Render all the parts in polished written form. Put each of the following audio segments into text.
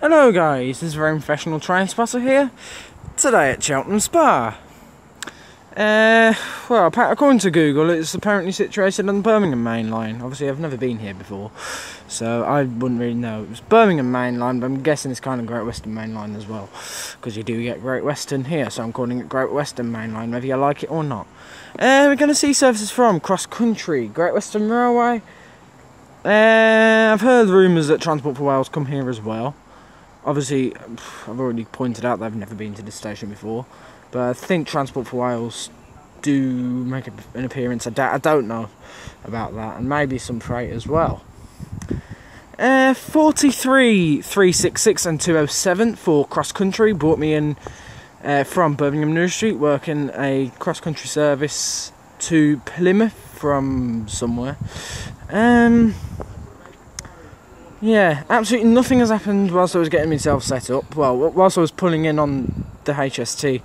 Hello guys, this is very professional train spotter here, today at Cheltenham Spa. Well, according to Google, it's apparently situated on the Birmingham Mainline. Obviously I've never been here before, so I wouldn't really know. It was Birmingham Mainline, but I'm guessing it's kind of Great Western Mainline as well, because you do get Great Western here, so I'm calling it Great Western Mainline, whether you like it or not. We're going to see services from Cross Country, Great Western Railway. I've heard rumours that Transport for Wales come here as well. Obviously, I've already pointed out that I've never been to this station before, but I think Transport for Wales do make an appearance. I don't know about that, and maybe some freight as well. 43, 366 and 207 for cross country brought me in from Birmingham New Street, working a cross country service to Plymouth from somewhere. Yeah, absolutely nothing has happened whilst I was getting myself set up. Well, whilst I was pulling in on the HST,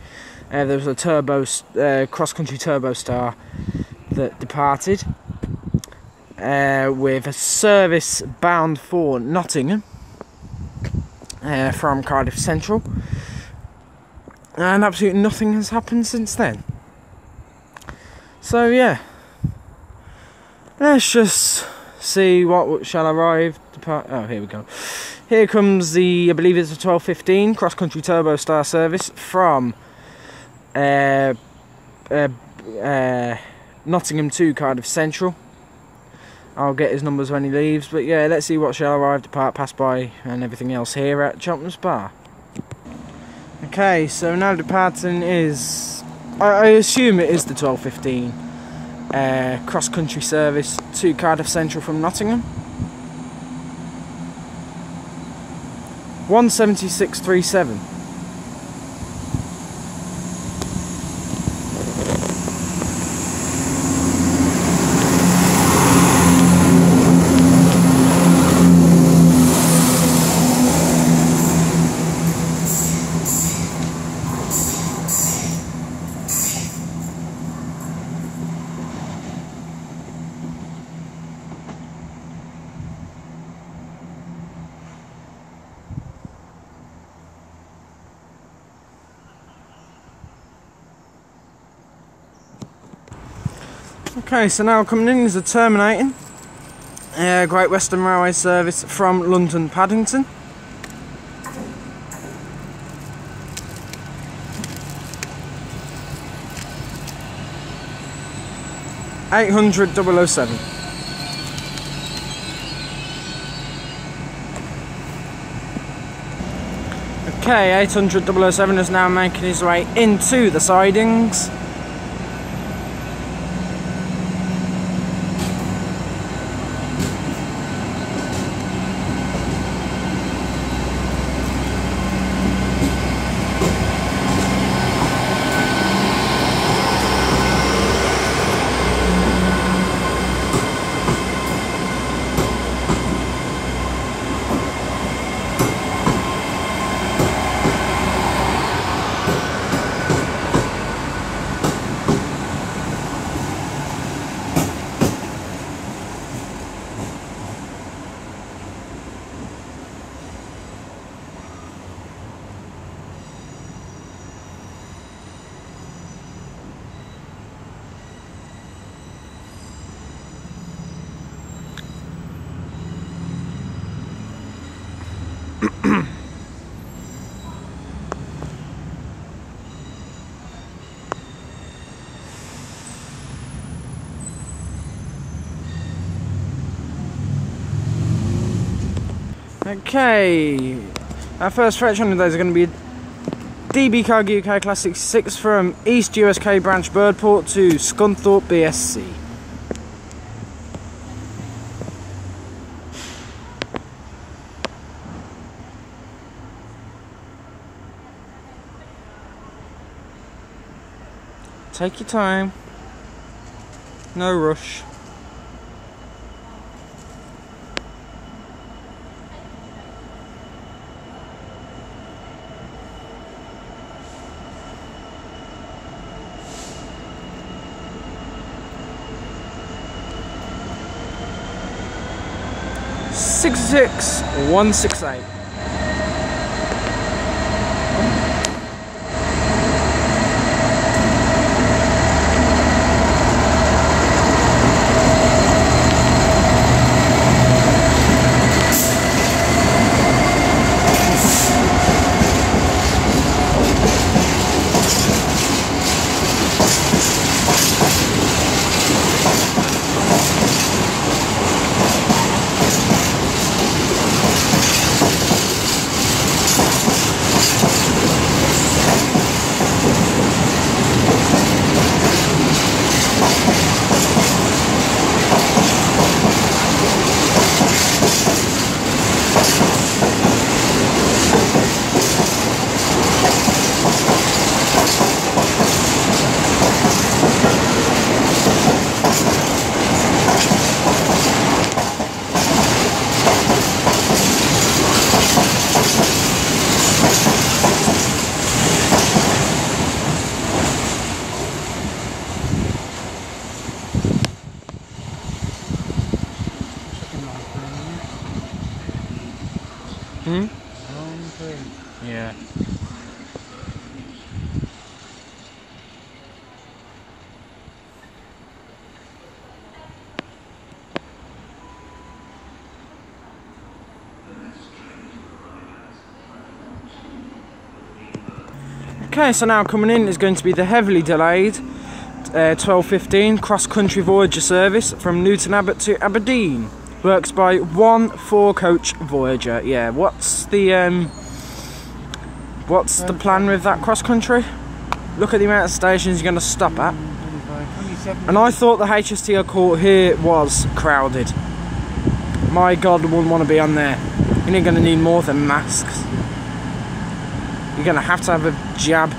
there was a cross-country Turbo Star that departed with a service bound for Nottingham from Cardiff Central, and absolutely nothing has happened since then. So yeah, let's just see what shall arrive. Oh, here we go. Here comes the, I believe it's a 12:15 cross-country Turbo Star service from Nottingham to Cardiff Central. I'll get his numbers when he leaves, but yeah, let's see what shall arrive, depart, pass by, and everything else here at Cheltenham Spa. Okay, so now departing is, I assume it is the 12:15 cross-country service to Cardiff Central from Nottingham. 176.37. Okay, so now coming in is a Terminating Great Western Railway service from London Paddington. $800,007. Okay, 800,007 is now making his way into the sidings. Okay, our first freight train of those are going to be DB Cargo UK Class 66 from East USK Branch Birdport to Scunthorpe BSC. Take your time, no rush. $66,168. Hmm? Yeah. Okay, so now coming in is going to be the heavily delayed 12:15 cross-country Voyager service from Newton Abbott to Aberdeen. Works by 1 4-coach Voyager. Yeah, what's the plan with that cross-country? Look at the amount of stations you're going to stop at. And I thought the HSTL court here was crowded. My God, I wouldn't want to be on there. You're going to need more than masks. You're going to have a jab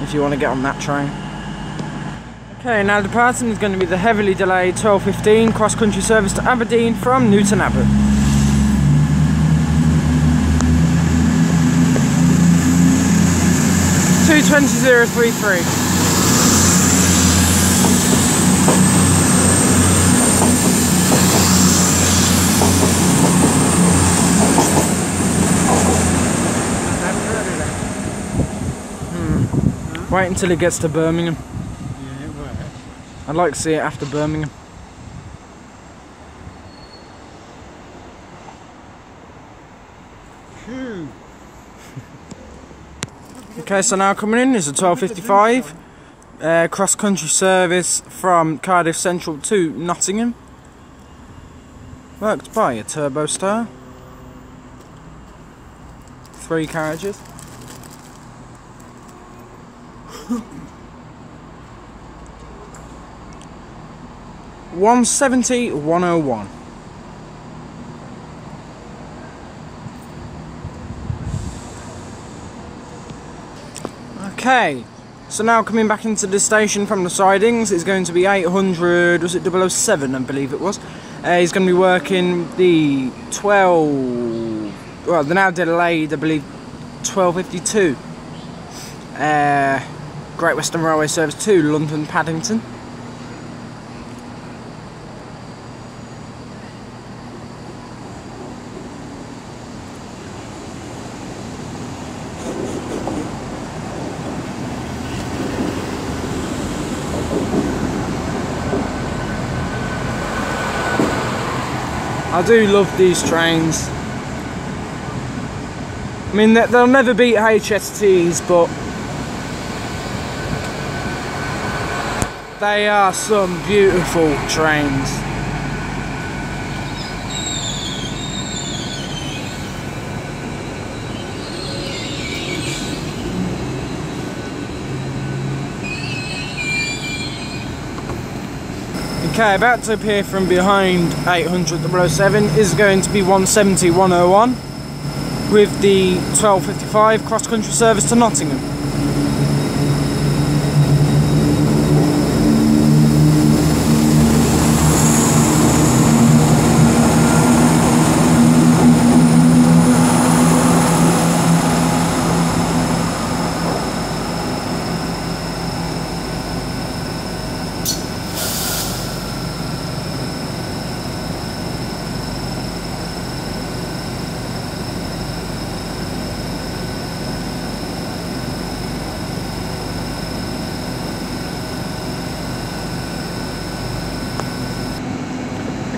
if you want to get on that train. Okay, now departing is going to be the heavily delayed 12:15 cross-country service to Aberdeen from Newton Abbott. (2:20.033). Wait until it gets to Birmingham. Yeah, it will. I'd like to see it after Birmingham. Okay, so now coming in is a 12:55 cross-country service from Cardiff Central to Nottingham. Worked by a Turbo Star. 3 carriages. 170-101. Okay, so now coming back into the station from the sidings is going to be 800, was it 007 I believe it was. He's going to be working the 12, well they're now delayed I believe 12:52. Great Western Railway service to London Paddington. I do love these trains. I mean, they'll never beat HSTs, but they are some beautiful trains. Okay, about to appear from behind 800-007 is going to be 170-101 with the 12:55 cross-country service to Nottingham.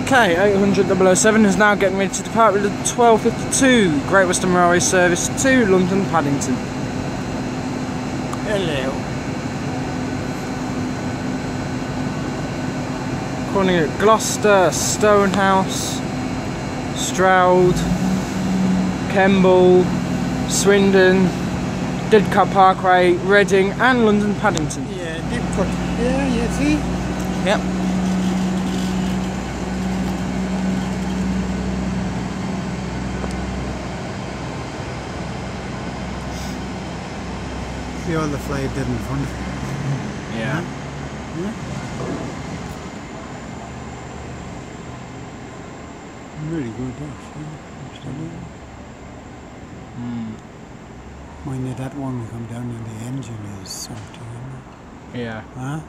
Okay, 800-007 is now getting ready to depart with the 12:52 Great Western Railway service to London Paddington. Hello. Calling it Gloucester, Stonehouse, Stroud, Kemble, Swindon, Didcot Parkway, Reading and London Paddington. Yeah, Didcot. Yeah, you see? Yep. See all the flight dead in front. Yeah. Yeah. Really good, actually. Mind you, that one will come down and the engine is something. Yeah. Huh?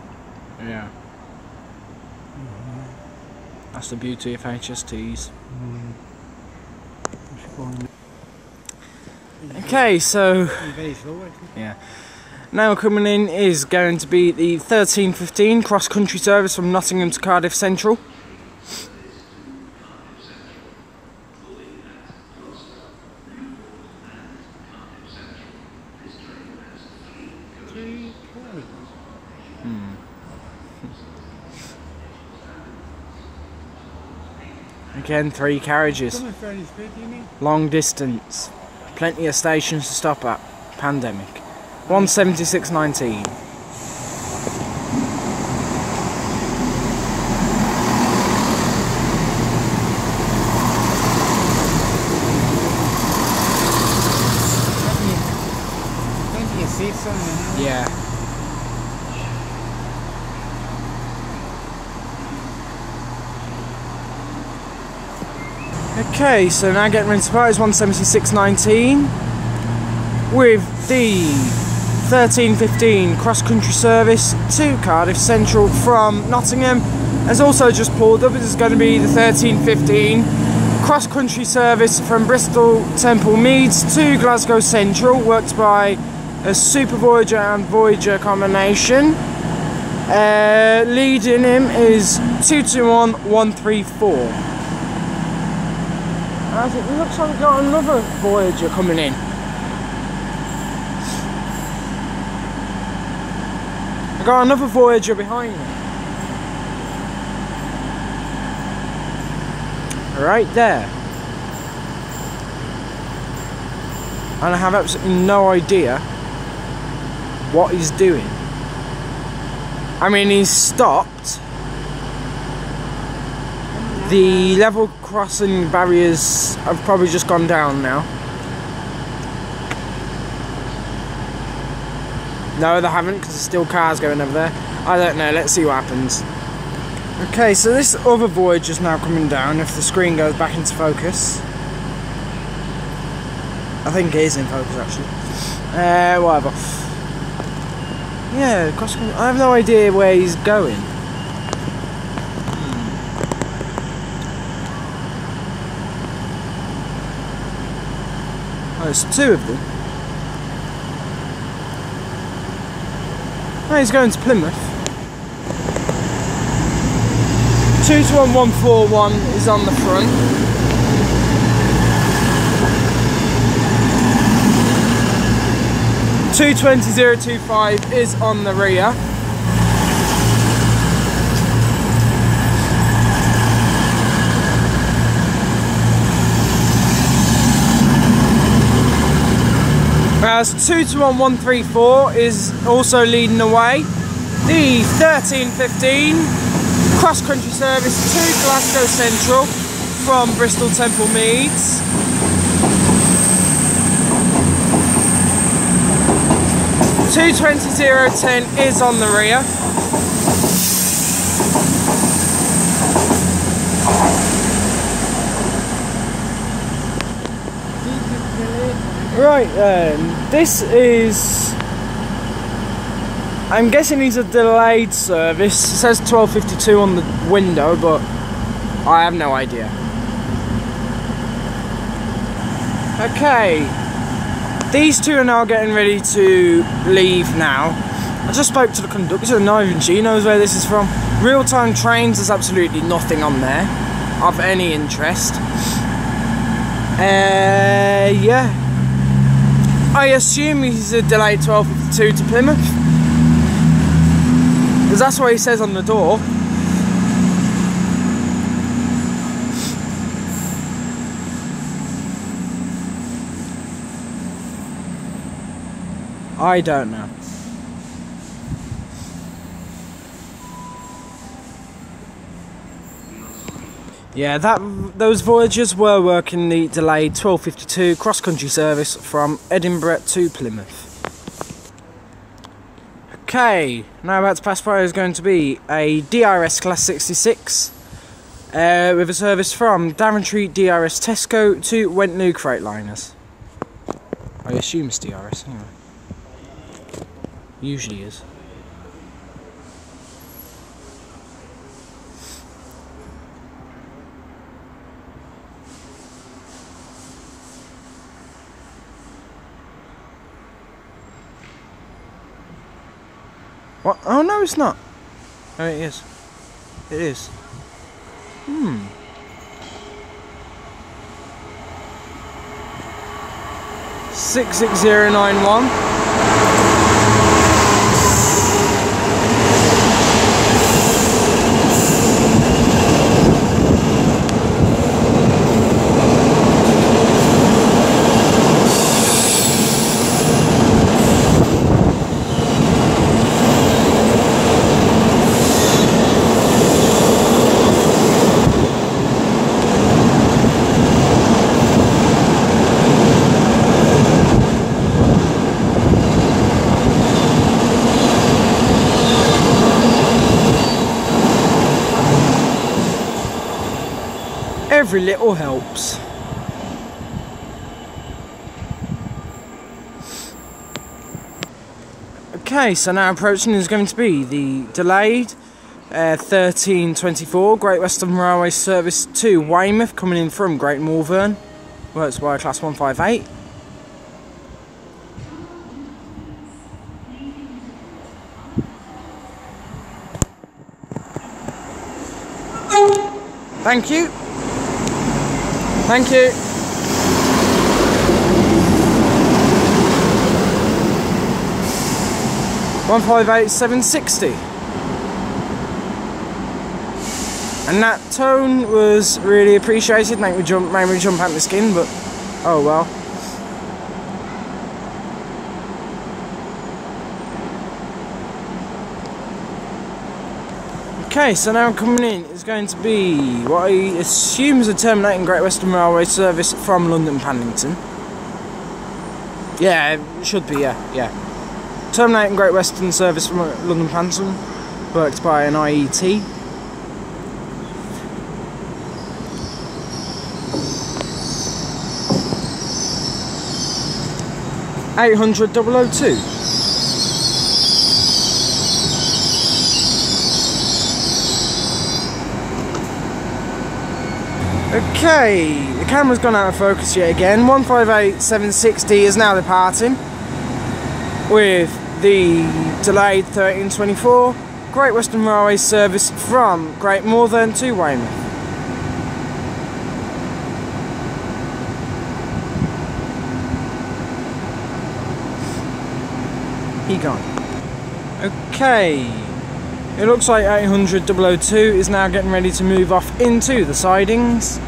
Yeah. That's the beauty of HSTs. Going Okay, so Very slow, actually. yeah. Now coming in is going to be the 13:15 cross-country service from Nottingham to Cardiff Central. Again, 3 carriages. Coming fairly straight, you mean? Long distance. Plenty of stations to stop at. Pandemic. 176.19. Plenty of seats on there. Yeah. Okay, so now getting ready to depart is 176.19 with the 13:15 cross-country service to Cardiff Central from Nottingham. Has also just pulled up. This is going to be the 13:15 cross-country service from Bristol Temple Meads to Glasgow Central, worked by a Super Voyager and Voyager combination. Leading him is 221134. It looks like we've got another Voyager coming in. I've got another Voyager behind me. Right there. And I have absolutely no idea what he's doing. I mean, he's stopped. The level crossing barriers have probably just gone down now. No, they haven't, because there's still cars going over there. I don't know, let's see what happens. Okay, so this other Voyager is now coming down, if the screen goes back into focus. I think it is in focus, actually. Whatever. Yeah, I have no idea where he's going. There's 2 of them. Oh, he's going to Plymouth. 221141 is on the front. (22025) is on the rear. Whereas 221134 is also leading the way. The 13:15 cross-country service to Glasgow Central from Bristol Temple Meads. (22010) is on the rear. Right then, this is, I'm guessing he's a delayed service. It says 12:52 on the window, but I have no idea. Okay, these 2 are now getting ready to leave now. I just spoke to the conductor, not even she knows where this is from. Real-time trains, there's absolutely nothing on there of any interest. Yeah. I assume he's a delayed 12:52 to Plymouth, because that's what he says on the door. I don't know. Yeah, those Voyagers were working the delayed 12:52 cross-country service from Edinburgh to Plymouth. Okay, now about to pass by is going to be a DRS Class 66 with a service from Daventry DRS Tesco to Weymouth Freightliners. I assume it's DRS anyway. Usually is. What? Oh no, it's not. Oh, it is. It is. 66091. Every little helps. Okay, so now approaching is going to be the delayed 1324 Great Western Railway service to Weymouth, coming in from Great Malvern. Works by class 158. Thank you. Thank you. $158,760. And that tone was really appreciated. Made me jump out the skin, but oh well. Okay, so now coming in is going to be what I assume is a Terminating Great Western Railway service from London Paddington. Yeah, it should be, yeah. Terminating Great Western service from London Paddington, worked by an IET. $800,002. Okay, the camera's gone out of focus yet again. 158,760 is now departing with the delayed 1324 Great Western Railway service from Great Malvern to Weymouth. He gone. Okay. It looks like 800,002 is now getting ready to move off into the sidings.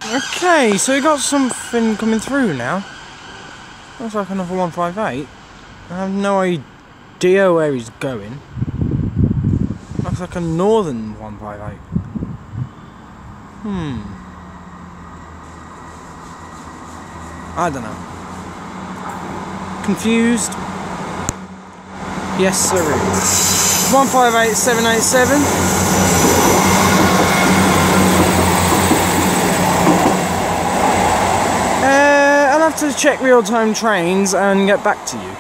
Okay, so we got something coming through now. Looks like another 158. I have no idea where he's going. Looks like a northern 158. I don't know. Confused? Yes, sir. 158,787. I'll have to check real-time trains and get back to you.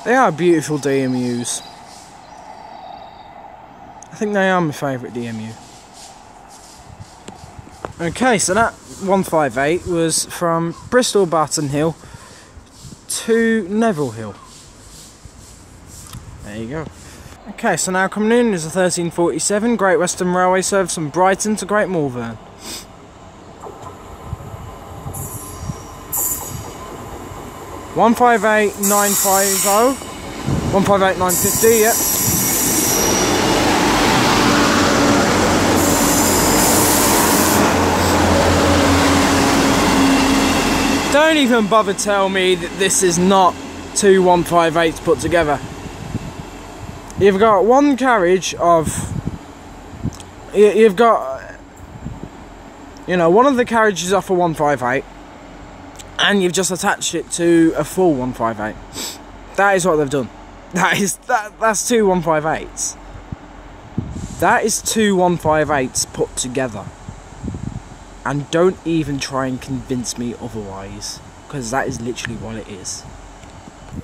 They are beautiful DMUs. I think they are my favourite DMU. Okay, so that 158 was from Bristol-Barton Hill to Neville Hill. There you go. Okay, so now coming in is a 1347 Great Western Railway service from Brighton to Great Malvern. One 158,950. 158,950, yep. Don't even bother tell me that this is not two 158s put together. You've got one carriage of... You've got... You know, one of the carriages off a 158, and you've just attached it to a full 158. That is what they've done. That's two 158s. That is two 158s put together. And don't even try and convince me otherwise, because that is literally what it is.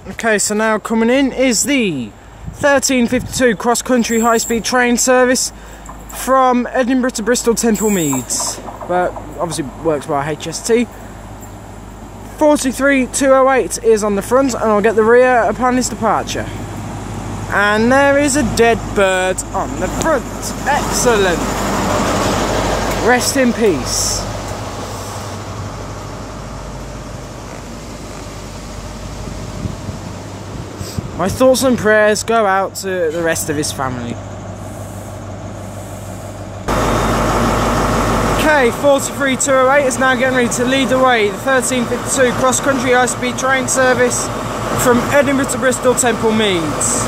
Okay, so now coming in is the 1352 cross-country high-speed train service from Edinburgh to Bristol Temple Meads, but obviously works by HST. 43208 is on the front, and I'll get the rear upon his departure. And there is a dead bird on the front. Excellent. Rest in peace. My thoughts and prayers go out to the rest of his family. Okay, 43208 is now getting ready to lead the way. The 1352 cross-country high-speed train service from Edinburgh to Bristol Temple Meads.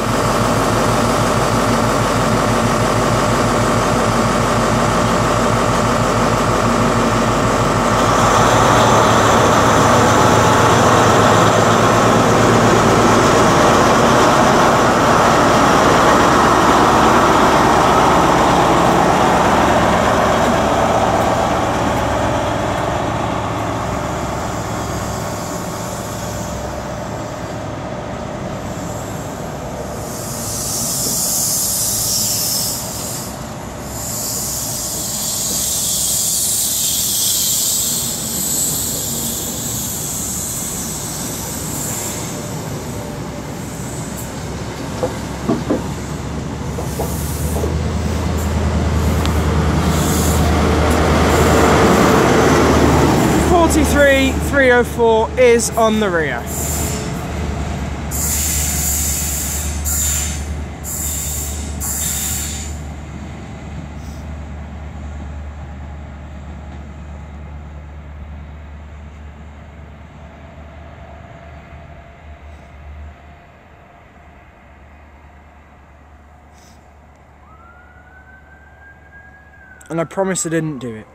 .304 is on the rear. And I promise I didn't do it.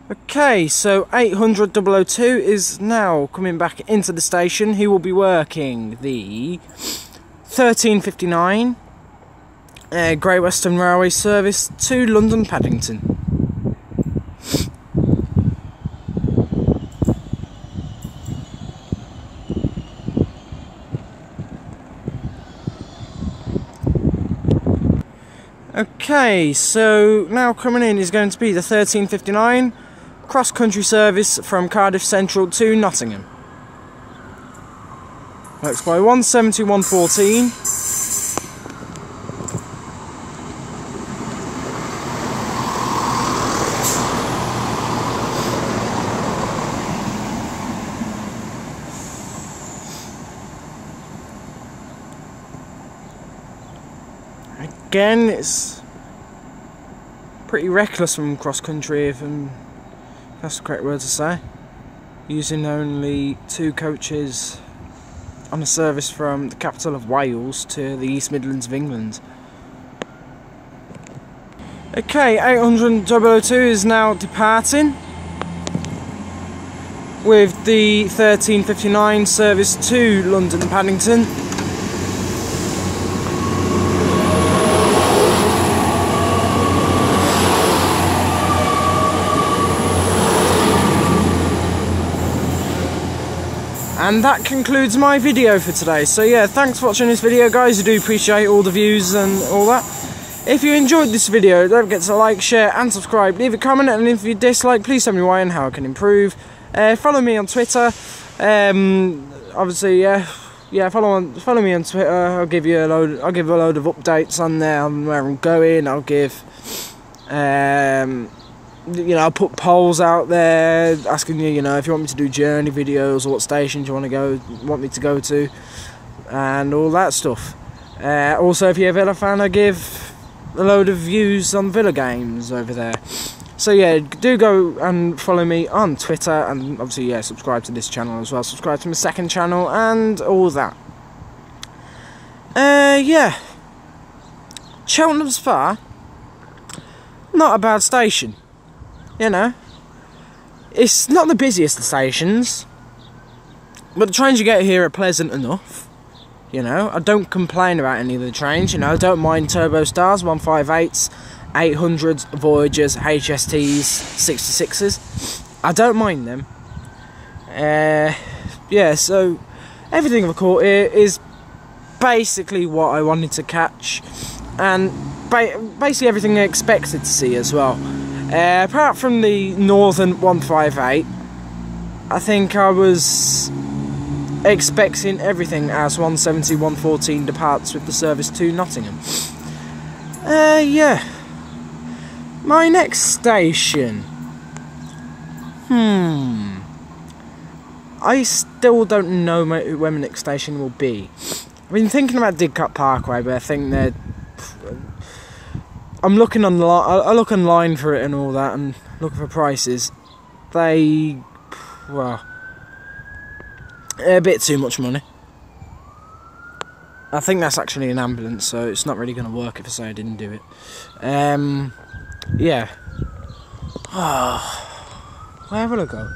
Okay, so 800 002 is now coming back into the station. He will be working the 1359 Great Western Railway service to London Paddington. Okay, so now coming in is going to be the 1359 cross-country service from Cardiff Central to Nottingham. Works by 17114. Again, it's pretty reckless from cross-country, if that's the correct word to say. Using only two coaches on a service from the capital of Wales to the East Midlands of England. Okay, 800 002 is now departing with the 1359 service to London Paddington. And that concludes my video for today. So yeah, thanks for watching this video, guys. I do appreciate all the views and all that. If you enjoyed this video, don't forget to like, share and subscribe. Leave a comment, and if you dislike, please tell me why and how I can improve. Follow me on Twitter. Obviously, yeah, yeah, follow me on Twitter. I'll give a load of updates on there on where I'm going. I'll give, you know, I'll put polls out there asking you, you know, if you want me to do journey videos or what stations you want me to go to, and all that stuff. Also, if you're a Villa fan, I give a load of views on Villa games over there. So yeah, do go and follow me on Twitter, and obviously, yeah, subscribe to this channel as well. Subscribe to my second channel and all that. Yeah. Cheltenham Spa, not a bad station. You know, it's not the busiest of stations, but the trains you get here are pleasant enough. You know, I don't complain about any of the trains. You know, I don't mind Turbo Stars, 158s, 800s, Voyagers, HSTs, 66s. I don't mind them. Yeah, so everything I've caught here is basically what I wanted to catch, and basically everything I expected to see as well. Apart from the Northern 158, I think I was expecting everything as 170, 114 departs with the service to Nottingham. Yeah. My next station. I still don't know where my next station will be. I've been thinking about Didcot Parkway, but I think they're... I'm looking online. I look online for it and all that, and looking for prices. Well, a bit too much money. I think that's actually an ambulance, so it's not really going to work if I say I didn't do it. Yeah. Where will I go?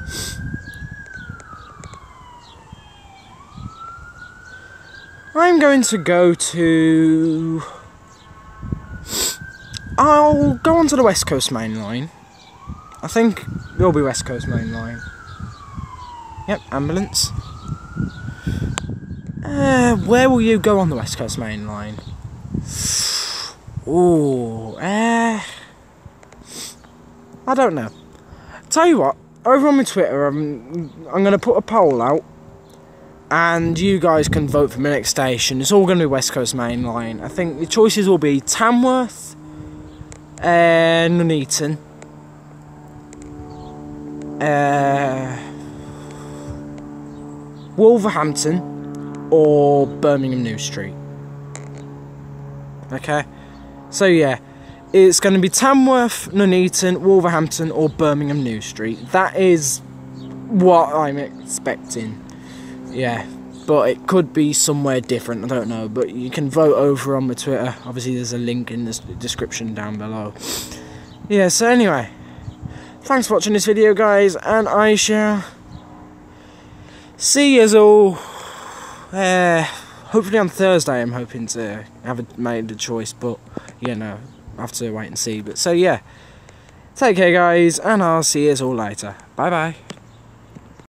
I'm going to go to... I'll go onto the West Coast Mainline. I think it'll be West Coast Mainline. Yep, ambulance. Where will you go on the West Coast Mainline? Ooh, I don't know. Tell you what, over on my Twitter, I'm going to put a poll out, and you guys can vote for my next station. It's all going to be West Coast Mainline. I think the choices will be Tamworth, Nuneaton, Wolverhampton, or Birmingham New Street. Okay, so yeah, it's going to be Tamworth, Nuneaton, Wolverhampton, or Birmingham New Street. That is what I'm expecting. Yeah, but it could be somewhere different, I don't know. But you can vote over on my Twitter. Obviously, there's a link in the description down below. Yeah, so anyway, thanks for watching this video, guys, and I shall see yous all. Hopefully on Thursday, I'm hoping to have made a choice, but yeah, no, I have to wait and see. But so yeah, take care, guys, and I'll see yous all later. Bye bye.